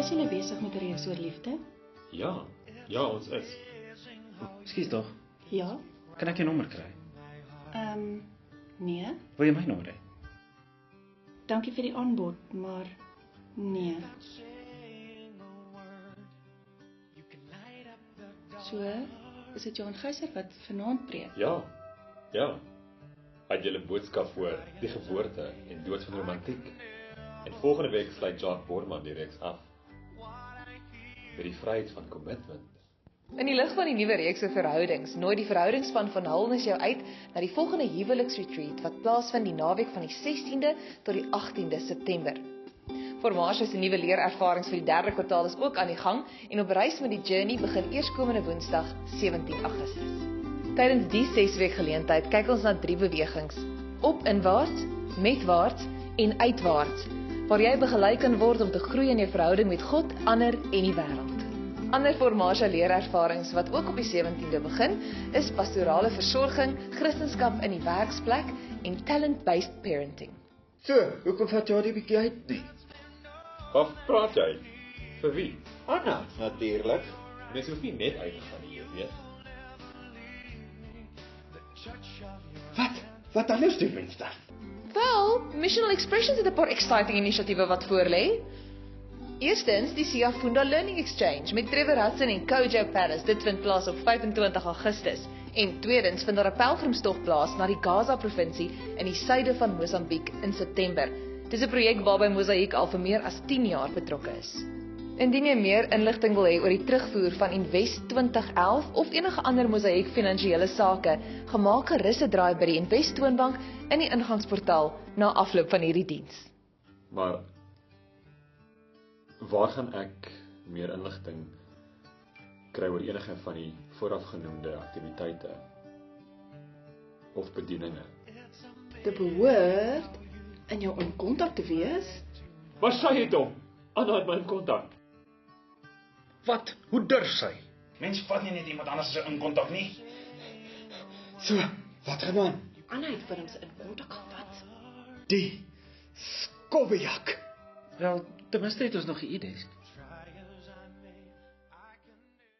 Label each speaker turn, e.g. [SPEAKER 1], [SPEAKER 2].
[SPEAKER 1] Is julle besig met 'n reeks oor liefde?
[SPEAKER 2] Ja, ons is.
[SPEAKER 3] Ekskuus tog,
[SPEAKER 1] Ja?
[SPEAKER 3] kan ek jou nommer kry?
[SPEAKER 1] Nee.
[SPEAKER 3] Wil jy my nommer hê?
[SPEAKER 1] Dankie vir die aanbod, maar nee. So, is dit Johan Geyser wat vanaand preek?
[SPEAKER 2] Ja. Hy het julle boodskap voor die geboorte en dood van romantiek. En volgende week sluit Jacques Borman die reeks af met die vryheid van commitment.
[SPEAKER 4] In die lig van die nuwe reeks oor verhoudings, nooi die verhoudingsspan van Hulnes jou uit na die volgende huweliksretreat wat plaasvind die naweek van die 16de tot die 18de September. Formasie se nuwe leerervarings vir die derde kwartaal is ook aan die gang en op reis met die Journey begin eerskomende Woensdag 17 Augustus. Tydens die 6-week geleentheid kyk ons na 3 bewegings: op inwaarts, metwaarts en uitwaarts, waar jy begelei kan word om te groei in jou verhouding met God, ander en die wêreld. Ander Formasie leerervarings wat ook op die 17de begin, is pastorale versorging, Christendom in die werksplek en talent-based parenting.
[SPEAKER 5] So, hoekom vat jy die bietjie uit nie?
[SPEAKER 2] Of praat jy? Vir wie?
[SPEAKER 5] Anna, natuurlik.
[SPEAKER 2] Mens hoef nie net uit te gaan nie, jy weet.
[SPEAKER 5] Wat anders doen mens dan?
[SPEAKER 4] Wel, Missional Expressions het 'n paar exciting inisiatiewe wat voorlê. Eerstens, die Sia Funda Learning Exchange met Trevor Hudson en Kojo Palace. Dit vind plaas op 25 Augustus. En tweedens vind daar 'n pelgrimstog plaas na die Gaza-provinsie in die suide van Mosambiek in September. Dis 'n projek waarby Mosaïek al vir meer as 10 jaar betrokke is. Indien jy meer inligting wil hê oor die terugvoer van Invest 2011 of enige ander Mosaïek finansiële sake, gemaak gerus 'n draai by die Invest Toonbank in die ingangsportaal na afloop van hierdie diens.
[SPEAKER 2] Maar waar gaan ek meer inligting kry oor enige van die voorafgenoemde aktiwiteite of bedieninge?
[SPEAKER 1] Dit behoort in jou kontak te wees.
[SPEAKER 2] Waar sê jy hom? Anna het my in kontak.
[SPEAKER 3] Wat? Hoe durf sy? Mens vat nie net iemand anders as 'n inkontak nie.
[SPEAKER 5] So, wat gaan aan?
[SPEAKER 1] Anna het vir ons in kontak gevat.
[SPEAKER 5] Die skobbejak.
[SPEAKER 3] Wel, ten minste het ons nog 'n e-desk.